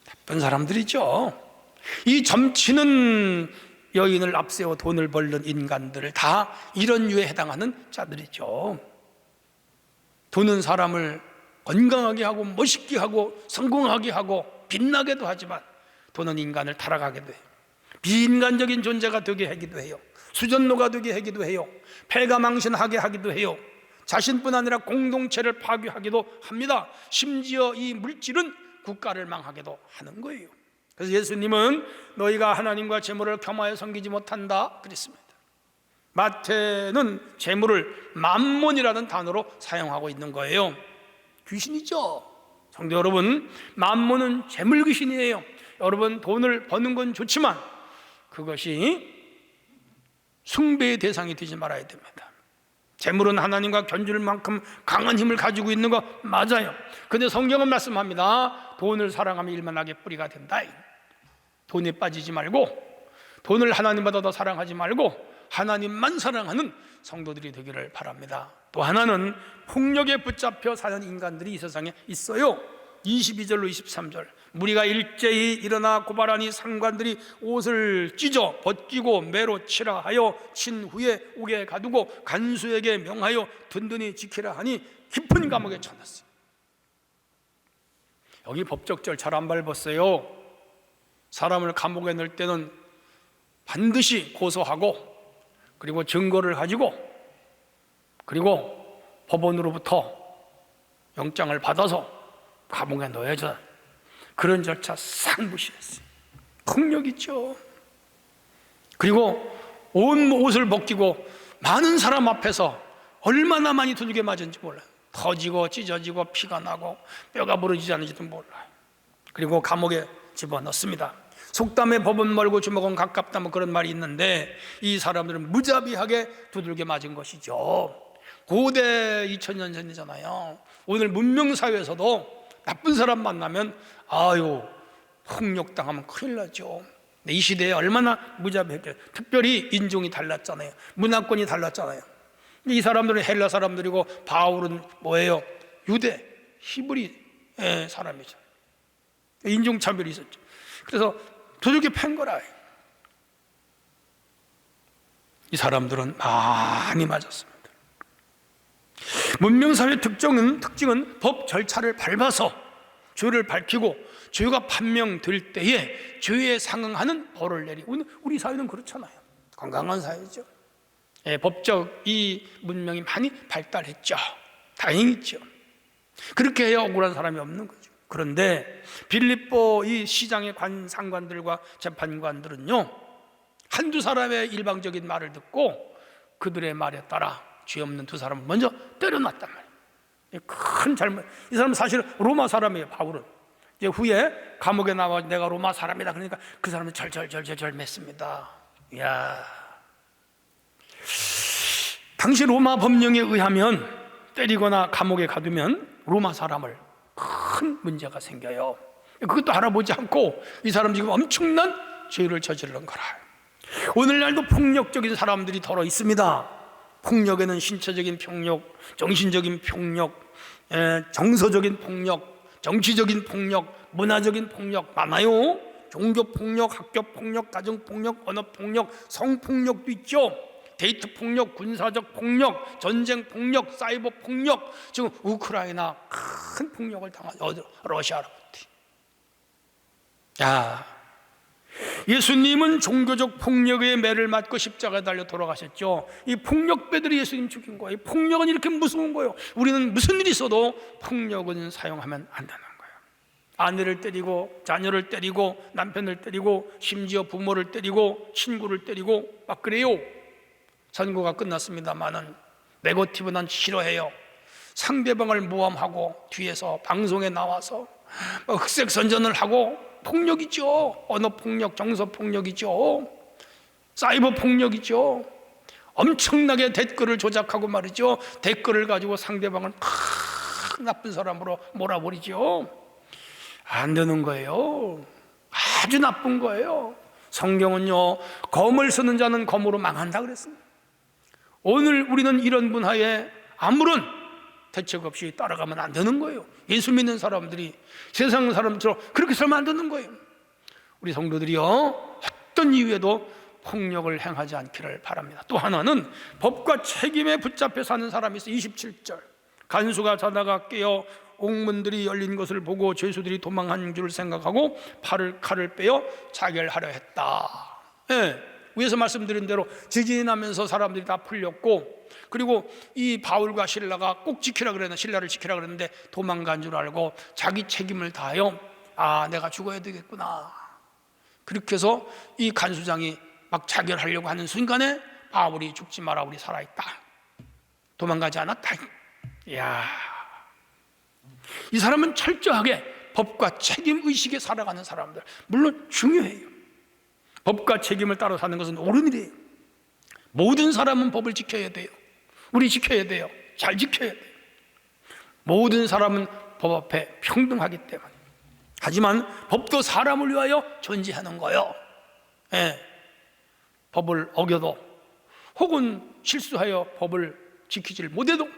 [SPEAKER 1] 나쁜 사람들이죠. 이 점치는 여인을 앞세워 돈을 벌는 인간들을 다 이런 유에 해당하는 자들이죠. 돈은 사람을 건강하게 하고 멋있게 하고 성공하게 하고 빛나게도 하지만 돈은 인간을 타락하게 돼요. 비인간적인 존재가 되게 하기도 해요. 수전노가 되게 하기도 해요. 패가망신하게 하기도 해요. 자신뿐 아니라 공동체를 파괴하기도 합니다. 심지어 이 물질은 국가를 망하게도 하는 거예요. 그래서 예수님은 너희가 하나님과 재물을 겸하여 섬기지 못한다 그랬습니다. 마태는 재물을 맘몬이라는 단어로 사용하고 있는 거예요. 귀신이죠. 성도 여러분, 맘몬은 재물 귀신이에요. 여러분, 돈을 버는 건 좋지만 그것이 숭배의 대상이 되지 말아야 됩니다. 재물은 하나님과 견줄 만큼 강한 힘을 가지고 있는 거 맞아요. 그런데 성경은 말씀합니다. 돈을 사랑하면 일만하게 뿌리가 된다. 돈에 빠지지 말고, 돈을 하나님보다 더 사랑하지 말고 하나님만 사랑하는 성도들이 되기를 바랍니다. 또 하나는 폭력에 붙잡혀 사는 인간들이 이 세상에 있어요. 22절로 23절, 무리가 일제히 일어나 고발하니 상관들이 옷을 찢어 벗기고 매로 치라 하여 친 후에 옥에 가두고 간수에게 명하여 든든히 지키라 하니 깊은 감옥에 쳐넣었어요. 여기 법적절 잘 안 밟았어요. 사람을 감옥에 넣을 때는 반드시 고소하고, 그리고 증거를 가지고, 그리고 법원으로부터 영장을 받아서 감옥에 넣어야죠. 그런 절차 싹 무시했어요. 폭력이죠. 그리고 온 옷을 벗기고 많은 사람 앞에서 얼마나 많이 두들겨 맞은지 몰라요. 터지고 찢어지고 피가 나고 뼈가 부러지지 않은지도 몰라요. 그리고 감옥에 집어넣습니다. 속담에 법은 멀고 주먹은 가깝다, 뭐 그런 말이 있는데 이 사람들은 무자비하게 두들겨 맞은 것이죠. 고대 2000년 전이잖아요. 오늘 문명사회에서도 나쁜 사람 만나면 폭력당하면 큰일 나죠. 이 시대에 얼마나 무자비했겠어요. 특별히 인종이 달랐잖아요. 문화권이 달랐잖아요. 이 사람들은 헬라 사람들이고 바울은 뭐예요? 유대, 히브리 사람이죠. 인종차별이 있었죠. 그래서 두들겨 팬 거라. 이 사람들은 많이 맞았습니다. 문명사회의 특징은 법 절차를 밟아서 죄를 밝히고 죄가 판명될 때에 죄에 상응하는 벌을 내리고, 우리 사회는 그렇잖아요. 건강한 사회죠. 법적 이 문명이 많이 발달했죠. 다행이죠. 그렇게 해야 억울한 사람이 없는 거죠. 그런데 빌립보 이 시장의 상관들과 재판관들은요, 한두 사람의 일방적인 말을 듣고 그들의 말에 따라 죄 없는 두 사람을 먼저 때려놨단 말이에요. 큰 잘못. 이 사람은 사실은 로마 사람이에요. 바울은 이제 후에 감옥에 나와 내가 로마 사람이다 그러니까 그 사람은 절절절절 맺습니다. 이야, 당시 로마 법령에 의하면 때리거나 감옥에 가두면 로마 사람을 큰 문제가 생겨요. 그것도 알아보지 않고 이 사람 지금 엄청난 죄를 저지른 거라. 오늘날도 폭력적인 사람들이 더러 있습니다. 폭력에는 신체적인 폭력, 정신적인 폭력, 정서적인 폭력, 정치적인 폭력, 문화적인 폭력 많아요. 종교 폭력, 학교 폭력, 가정 폭력, 언어 폭력, 성 폭력도 있죠. 데이트 폭력, 군사적 폭력, 전쟁 폭력, 사이버 폭력. 지금 우크라이나 큰 폭력을 당하죠. 러시아로부터. 예수님은 종교적 폭력의 매를 맞고 십자가에 달려 돌아가셨죠. 이 폭력배들이 예수님 죽인 거예요. 폭력은 이렇게 무서운 거예요. 우리는 무슨 일이 있어도 폭력은 사용하면 안 되는 거예요. 아내를 때리고 자녀를 때리고 남편을 때리고 심지어 부모를 때리고 친구를 때리고 막 그래요. 선거가 끝났습니다마는 네거티브 난 싫어해요. 상대방을 모함하고 뒤에서 방송에 나와서 흑색 선전을 하고 폭력이죠. 언어 폭력, 정서 폭력이죠. 사이버 폭력이죠. 엄청나게 댓글을 조작하고 말이죠. 댓글을 가지고 상대방을 나쁜 사람으로 몰아버리죠. 안 되는 거예요. 아주 나쁜 거예요. 성경은요, 검을 쓰는 자는 검으로 망한다 그랬습니다. 오늘 우리는 이런 문화에 아무런 대책 없이 따라가면 안 되는 거예요. 예수 믿는 사람들이 세상 사람처럼 그렇게 살면 안 되는 거예요. 우리 성도들이요, 어떤 이유에도 폭력을 행하지 않기를 바랍니다. 또 하나는 법과 책임에 붙잡혀 사는 사람이 있어요. 27절, 간수가 자다가 깨어 옥문들이 열린 것을 보고 죄수들이 도망한 줄 생각하고 칼을 빼어 자결하려 했다. 위에서 말씀드린 대로 지진이 나면서 사람들이 다 풀렸고, 그리고 이 바울과 실라가 꼭 지키라 그랬는데, 실라를 지키라 그랬는데 도망간 줄 알고 자기 책임을 다하여 내가 죽어야 되겠구나, 그렇게 해서 이 간수장이 막 자결하려고 하는 순간에 바울이 죽지 마라, 우리 살아있다, 도망가지 않았다. 이야, 이 사람은 철저하게 법과 책임의식에 살아가는 사람들. 물론 중요해요. 법과 책임을 따라 사는 것은 옳은 일이에요. 모든 사람은 법을 지켜야 돼요. 우리 지켜야 돼요. 잘 지켜야 돼요. 모든 사람은 법 앞에 평등하기 때문에. 하지만 법도 사람을 위하여 존재하는 거예요. 예. 법을 어겨도 혹은 실수하여 법을 지키질 못해도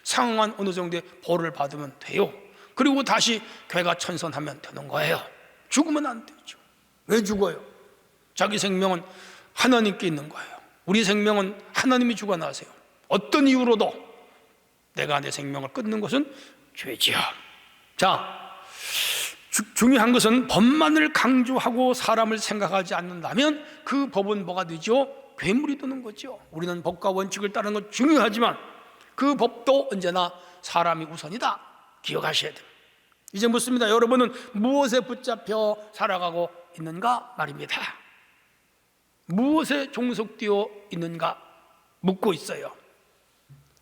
[SPEAKER 1] 상응한 어느 정도의 벌을 받으면 돼요. 그리고 다시 개가천선하면 되는 거예요. 죽으면 안 되죠. 왜 죽어요? 자기 생명은 하나님께 있는 거예요. 우리 생명은 하나님이 주관하세요. 어떤 이유로도 내가 내 생명을 끊는 것은 죄지요. 자, 중요한 것은 법만을 강조하고 사람을 생각하지 않는다면 그 법은 뭐가 되죠? 괴물이 되는 거죠. 우리는 법과 원칙을 따르는 건 중요하지만 그 법도 언제나 사람이 우선이다, 기억하셔야 돼요. 이제 묻습니다. 여러분은 무엇에 붙잡혀 살아가고 있는가 말입니다. 무엇에 종속되어 있는가 묻고 있어요.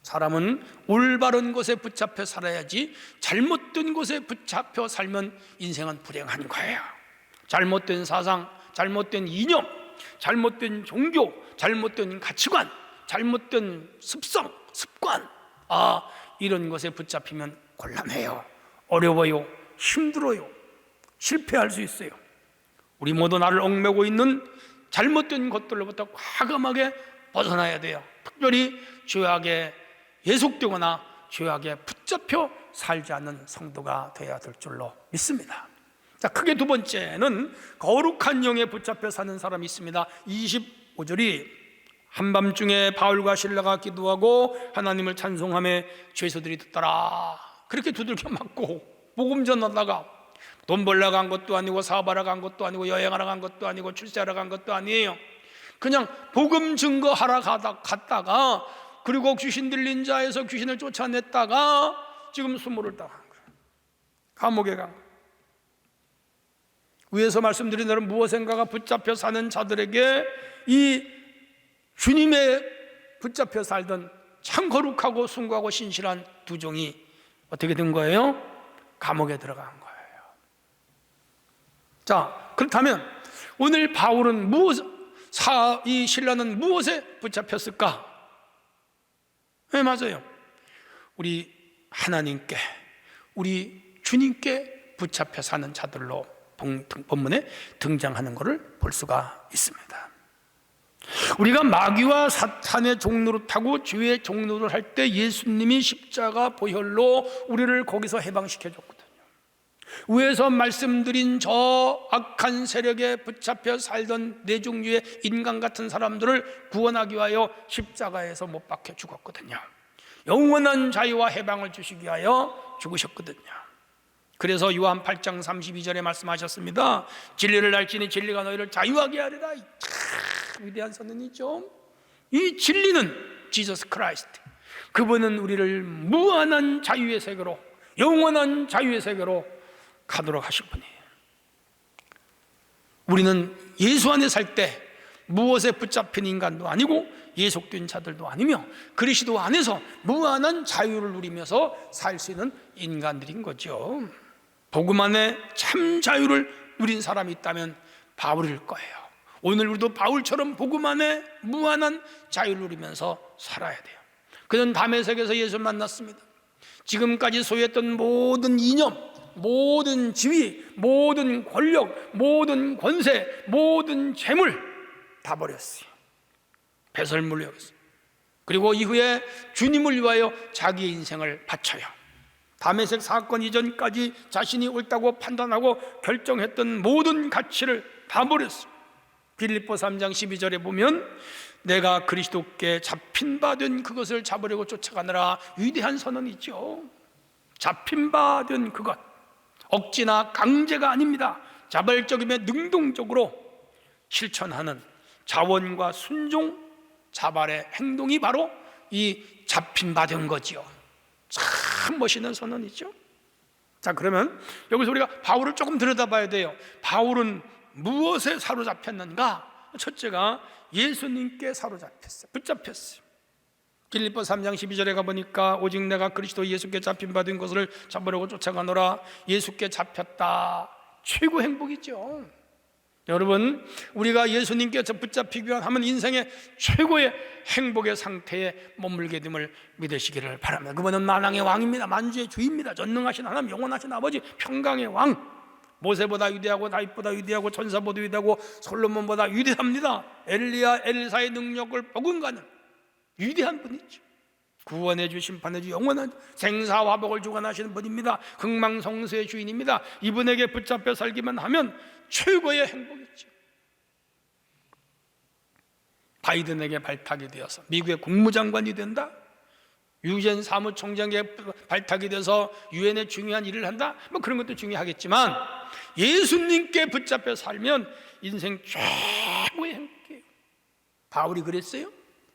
[SPEAKER 1] 사람은 올바른 것에 붙잡혀 살아야지 잘못된 것에 붙잡혀 살면 인생은 불행한 거예요. 잘못된 사상, 잘못된 이념, 잘못된 종교, 잘못된 가치관, 잘못된 습성, 습관, 이런 것에 붙잡히면 곤란해요. 어려워요. 힘들어요. 실패할 수 있어요. 우리 모두 나를 얽매고 있는 잘못된 것들로부터 과감하게 벗어나야 돼요. 특별히 죄악에 예속되거나 죄악에 붙잡혀 살지 않는 성도가 되어야 될 줄로 믿습니다. 자, 크게 두 번째는 거룩한 영에 붙잡혀 사는 사람이 있습니다. 25절이 한밤중에 바울과 실라가 기도하고 하나님을 찬송하며 죄수들이 듣더라. 그렇게 두들겨 맞고 복음 전하다가 돈 벌러 간 것도 아니고 사업하러 간 것도 아니고 여행하러 간 것도 아니고 출세하러 간 것도 아니에요. 그냥 복음 증거하러 갔다가 그리고 귀신 들린 자에서 귀신을 쫓아냈다가 지금 수모를 당한 거예요. 감옥에 간 거예요. 위에서 말씀드린 대로 무엇인가가 붙잡혀 사는 자들에게 이 주님에 붙잡혀 살던 참 거룩하고 숭고하고 신실한 두 종이 어떻게 된 거예요? 감옥에 들어간 거예요. 자, 그렇다면 오늘 바울은 이 신라는 무엇에 붙잡혔을까? 네, 맞아요. 우리 하나님께, 우리 주님께 붙잡혀 사는 자들로 본문에 등장하는 것을 볼 수가 있습니다. 우리가 마귀와 사탄의 종로를 타고 죄의 종로를 할 때 예수님이 십자가 보혈로 우리를 거기서 해방시켜 줬거든요. 위에서 말씀드린 저 악한 세력에 붙잡혀 살던 네 종류의 인간 같은 사람들을 구원하기 위하여 십자가에서 못 박혀 죽었거든요. 영원한 자유와 해방을 주시기 위하여 죽으셨거든요. 그래서 요한 8장 32절에 말씀하셨습니다. 진리를 알지니 진리가 너희를 자유하게 하리라. 참 위대한 선언이죠. 이 진리는 지저스 크라이스트, 그분은 우리를 무한한 자유의 세계로, 영원한 자유의 세계로 가도록 하실 분이에요. 우리는 예수 안에 살 때 무엇에 붙잡힌 인간도 아니고 예속된 자들도 아니며 그리스도 안에서 무한한 자유를 누리면서 살 수 있는 인간들인 거죠. 복음 안에 참 자유를 누린 사람이 있다면 바울일 거예요. 오늘 우리도 바울처럼 복음 안에 무한한 자유를 누리면서 살아야 돼요. 그는 다메섹에서 예수를 만났습니다. 지금까지 소유했던 모든 이념, 모든 지위, 모든 권력, 모든 권세, 모든 재물 다 버렸어요. 배설물로 여겼어요. 그리고 이후에 주님을 위하여 자기의 인생을 바쳐요. 다메섹 사건 이전까지 자신이 옳다고 판단하고 결정했던 모든 가치를 다 버렸어요. 빌립보 3장 12절에 보면 내가 그리스도께 잡힌 바 된 그것을 잡으려고 쫓아가느라, 위대한 선언이죠. 잡힌 바 된 그것, 억지나 강제가 아닙니다. 자발적이며 능동적으로 실천하는 자원과 순종, 자발의 행동이 바로 이 잡힌 바 된 거지요. 참 멋있는 선언이죠. 자, 그러면 여기서 우리가 바울을 조금 들여다봐야 돼요. 바울은 무엇에 사로잡혔는가? 첫째가 예수님께 사로잡혔어요. 붙잡혔어요. 빌립보 3장 12절에 가보니까 오직 내가 그리스도 예수께 잡힌 바 된 것을 잡으려고 쫓아가노라. 예수께 잡혔다. 최고 행복이죠. 여러분, 우리가 예수님께 붙잡히기 위한 하면 인생의 최고의 행복의 상태에 머물게 됨을 믿으시기를 바랍니다. 그분은 만왕의 왕입니다. 만주의 주입니다. 전능하신 하나님, 영원하신 아버지, 평강의 왕. 모세보다 위대하고 다윗보다 위대하고 천사보다 위대하고 솔로몬보다 위대합니다. 엘리야 엘사의 능력을 버금가는 위대한 분이죠. 구원해 주 심판해 주 영원한 생사화복을 주관하시는 분입니다. 흥망성쇠의 주인입니다. 이분에게 붙잡혀 살기만 하면 최고의 행복이죠. 바이든에게 발탁이 되어서 미국의 국무장관이 된다, 유엔 사무총장에게 발탁이 돼서 유엔의 중요한 일을 한다, 뭐 그런 것도 중요하겠지만 예수님께 붙잡혀 살면 인생 최고의 행복이에요. 바울이 그랬어요?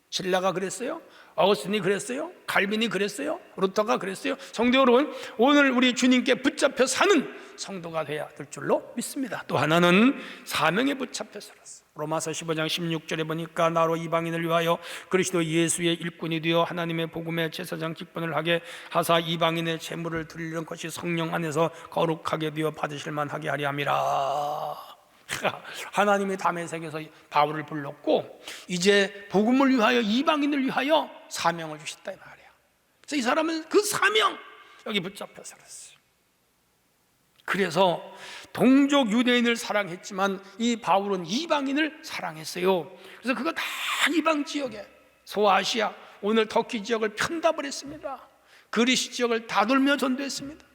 [SPEAKER 1] 신라가 그랬어요? 어거스틴이 그랬어요? 칼빈이 그랬어요? 루터가 그랬어요? 성도 여러분, 오늘 우리 주님께 붙잡혀 사는 성도가 되어야 될 줄로 믿습니다. 또 하나는 사명에 붙잡혀 살았어요. 로마서 15장 16절에 보니까 나로 이방인을 위하여 그리스도 예수의 일꾼이 되어 하나님의 복음의 제사장 직분을 하게 하사 이방인의 제물을 드리는 것이 성령 안에서 거룩하게 되어 받으실 만하게 하리 함이라. 하나님이 다메섹에서 바울을 불렀고 이제 복음을 위하여 이방인을 위하여 사명을 주셨다 이 말이야. 그래서 이 사람은 그 사명 여기 붙잡혀 살았어요. 그래서 동족 유대인을 사랑했지만 이 바울은 이방인을 사랑했어요. 그래서 그거 다 이방 지역에 소아시아, 오늘 터키 지역을 편답을 했습니다. 그리스 지역을 다 돌며 전도했습니다.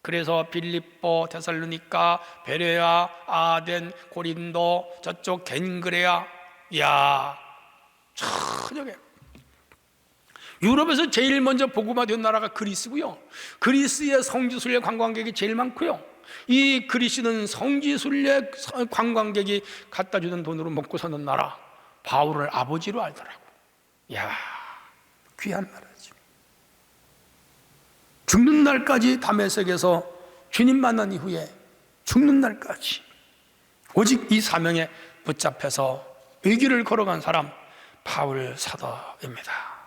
[SPEAKER 1] 그래서 빌립보, 데살로니가, 베레아, 아덴, 고린도, 저쪽 겐그레아, 저녁에 유럽에서 제일 먼저 복음화된 나라가 그리스고요. 그리스의 성지순례 관광객이 제일 많고요. 이 그리스는 성지순례 관광객이 갖다 주는 돈으로 먹고 사는 나라. 바울을 아버지로 알더라고. 귀한 나라지. 죽는 날까지 다메섹에서 주님 만난 이후에 죽는 날까지 오직 이 사명에 붙잡혀서 위기를 걸어간 사람 바울 사도입니다.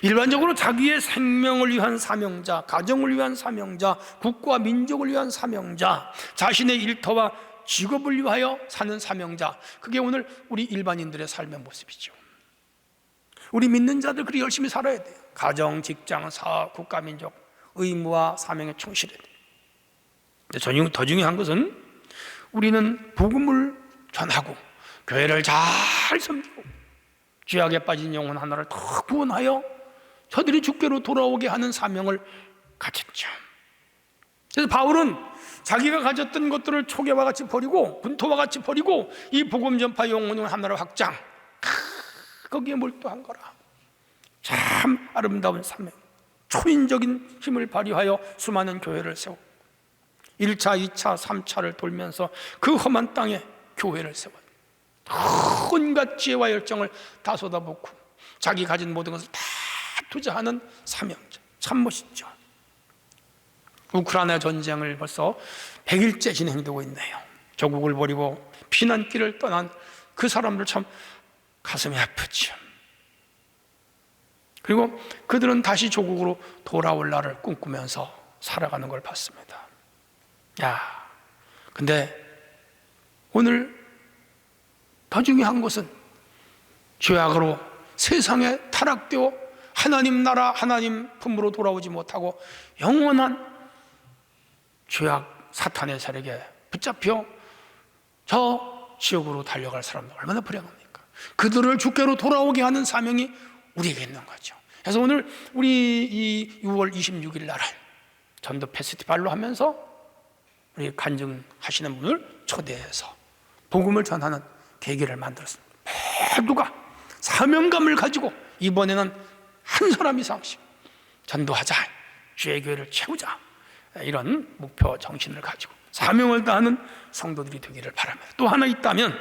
[SPEAKER 1] 일반적으로 자기의 생명을 위한 사명자, 가정을 위한 사명자, 국가 민족을 위한 사명자, 자신의 일터와 직업을 위하여 사는 사명자, 그게 오늘 우리 일반인들의 삶의 모습이죠. 우리 믿는 자들 그리 열심히 살아야 돼요. 가정, 직장, 사업, 국가 민족 의무와 사명에 충실해야 돼요. 근데 더 중요한 것은 우리는 복음을 전하고 교회를 잘 섬기고 죄악에 빠진 영혼 하나를 더 구원하여 저들이 주께로 돌아오게 하는 사명을 가졌죠. 그래서 바울은 자기가 가졌던 것들을 초계와 같이 버리고 분토와 같이 버리고 이 복음 전파 영혼 하나를 확장, 거기에 몰두한 거라. 참 아름다운 사명, 초인적인 힘을 발휘하여 수많은 교회를 세우고 1차, 2차, 3차를 돌면서 그 험한 땅에 교회를 세워요. 온갖 지혜와 열정을 다 쏟아붓고 자기 가진 모든 것을 다 투자하는 사명자, 참 멋있죠. 우크라이나 전쟁을 벌써 100일째 진행되고 있네요. 조국을 버리고 피난길을 떠난 그 사람들 참 가슴이 아프죠. 그리고 그들은 다시 조국으로 돌아올 날을 꿈꾸면서 살아가는 걸 봤습니다. 근데 오늘 더 중요한 것은 죄악으로 세상에 타락되어 하나님 나라, 하나님 품으로 돌아오지 못하고 영원한 죄악 사탄의 세력에 붙잡혀 저 지옥으로 달려갈 사람들 얼마나 불행합니까? 그들을 주께로 돌아오게 하는 사명이 우리에게 있는 거죠. 그래서 오늘 우리 이 6월 26일 날 전도 페스티벌로 하면서 우리 간증하시는 분을 초대해서 복음을 전하는 계기를 만들었습니다. 모두가 사명감을 가지고 이번에는 한 사람 이상씩 전도하자, 주의 교회를 채우자, 이런 목표 정신을 가지고 사명을 다하는 성도들이 되기를 바랍니다. 또 하나 있다면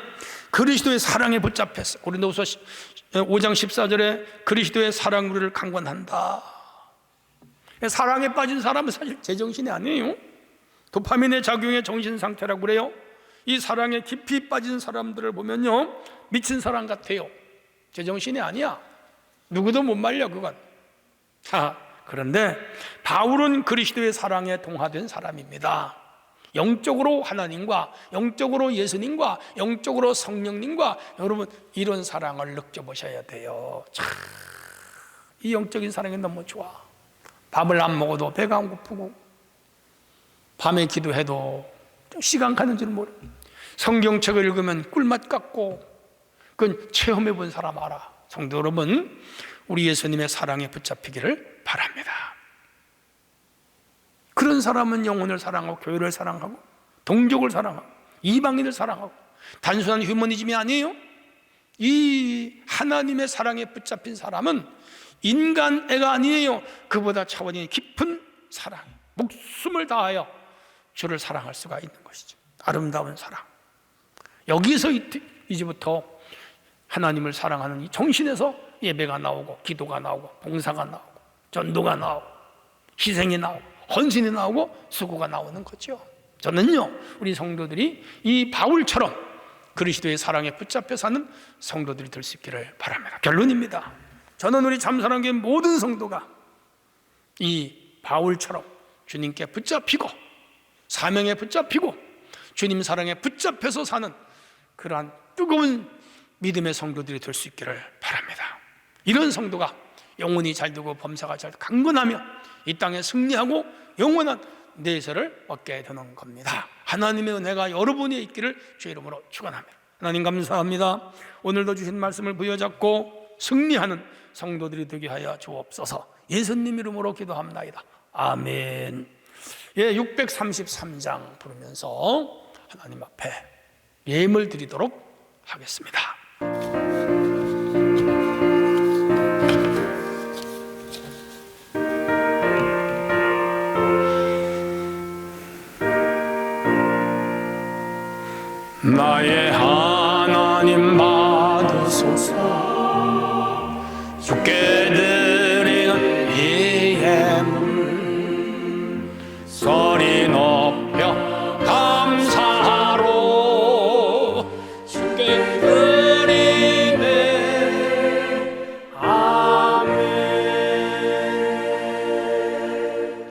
[SPEAKER 1] 그리스도의 사랑에 붙잡혔어. 고린도후서 5장 14절에 그리스도의 사랑 우리를 강권한다. 사랑에 빠진 사람은 사실 제정신이 아니에요. 도파민의 작용의 정신 상태라고 그래요. 이 사랑에 깊이 빠진 사람들을 보면요, 미친 사람 같아요. 제정신이 아니야. 누구도 못 말려 그건. 그런데 바울은 그리스도의 사랑에 동화된 사람입니다. 영적으로 하나님과, 영적으로 예수님과, 영적으로 성령님과, 여러분 이런 사랑을 느껴보셔야 돼요. 이 영적인 사랑이 너무 좋아. 밥을 안 먹어도 배가 안 고프고, 밤에 기도해도 시간 가는 줄 모르고, 성경책을 읽으면 꿀맛 같고, 그건 체험해 본 사람 알아. 성도 여러분, 우리 예수님의 사랑에 붙잡히기를 바랍니다. 그런 사람은 영혼을 사랑하고, 교회를 사랑하고, 동족을 사랑하고, 이방인을 사랑하고, 단순한 휴머니즘이 아니에요. 이 하나님의 사랑에 붙잡힌 사람은 인간 애가 아니에요. 그보다 차원이 깊은 사랑, 목숨을 다하여 주를 사랑할 수가 있는 것이죠. 아름다운 사랑. 여기서 이제부터 하나님을 사랑하는 이 정신에서 예배가 나오고, 기도가 나오고, 봉사가 나오고, 전도가 나오고, 희생이 나오고, 헌신이 나오고, 수고가 나오는 거죠. 저는요, 우리 성도들이 이 바울처럼 그리스도의 사랑에 붙잡혀 사는 성도들이 될 수 있기를 바랍니다. 결론입니다. 저는 우리 참사랑교회 모든 성도가 이 바울처럼 주님께 붙잡히고, 사명에 붙잡히고, 주님 사랑에 붙잡혀서 사는 그러한 뜨거운 믿음의 성도들이 될 수 있기를 바랍니다. 이런 성도가 영혼이 잘되고 범사가 잘 강건하며 이 땅에 승리하고 영원한 내세를 얻게 되는 겁니다. 하나님의 은혜가 여러분이 있기를 주의 이름으로 축원합니다. 하나님 감사합니다. 오늘도 주신 말씀을 부여잡고 승리하는 성도들이 되게 하여 주옵소서. 예수님 이름으로 기도합나이다. 아멘. 633장 부르면서 하나님 앞에 예물 드리도록 하겠습니다. 나의 하나님 받으소서. 주께 드리는 이 예물 소리 높여 감사하로 주께 드리네. 아멘.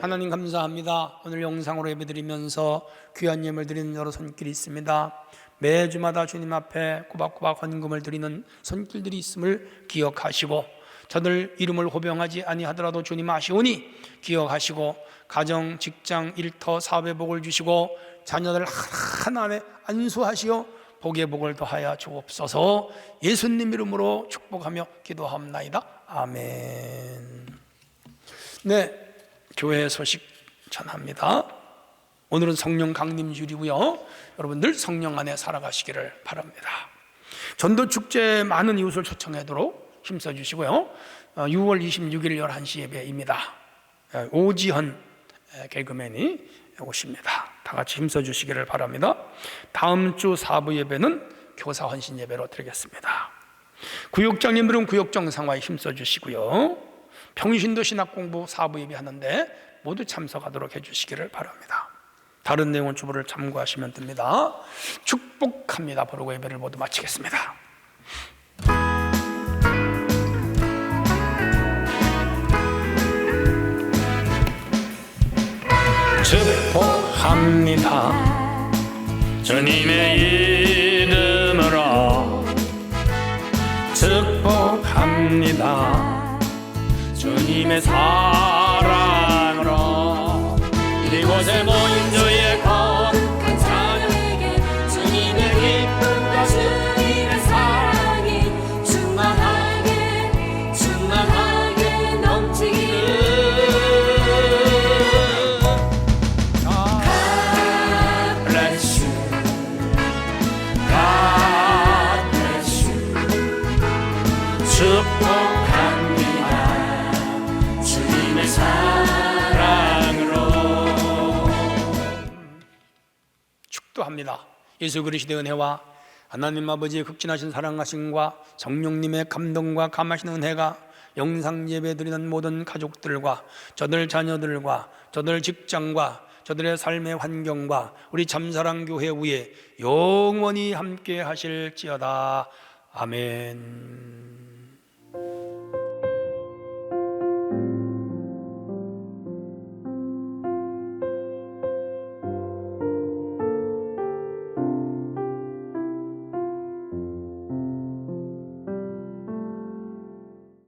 [SPEAKER 1] 하나님 감사합니다. 오늘 영상으로 예배드리면서 귀한 예물 드리는 여러 손길이 있습니다. 매주마다 주님 앞에 꼬박꼬박 헌금을 드리는 손길들이 있음을 기억하시고, 저들 이름을 호명하지 아니하더라도 주님 아시오니 기억하시고, 가정, 직장, 일터, 사업의 복을 주시고, 자녀들 하나하나 안수하시어 복의 복을 더하여 주옵소서. 예수님 이름으로 축복하며 기도합나이다. 아멘. 네, 교회 소식 전합니다. 오늘은 성령 강림주일이고요. 여러분 늘 성령 안에 살아가시기를 바랍니다. 전도축제 많은 이웃을 초청하도록 힘써주시고요. 6월 26일 11시 예배입니다. 오지현 개그맨이 오십니다. 다 같이 힘써주시기를 바랍니다. 다음 주 4부 예배는 교사 헌신 예배로 드리겠습니다. 구역장님들은 구역정상화에 힘써주시고요. 평신도 신학공부 4부 예배하는데 모두 참석하도록 해주시기를 바랍니다. 다른 내용은 주보를 참고하시면 됩니다. 축복합니다. 부르고 예배를 모두 마치겠습니다. 축복합니다. 주님의 이름으로 축복합니다. 주님의 사랑으로 이곳에 모인 주의 거룩한 자녀에게 주님의 기쁨과 주님의 사랑이 충만하게 넘치기를. God bless you. God bless you. 축복합니다. 주님의 사랑으로. 축도합니다. 예수 그리스도의 은혜와 하나님 아버지의 극진하신 사랑하심과 성령님의 감동과 감하신 은혜가 영상 예배 드리는 모든 가족들과 저들 자녀들과 저들 직장과 저들의 삶의 환경과 우리 참사랑교회 위에 영원히 함께 하실지어다. 아멘.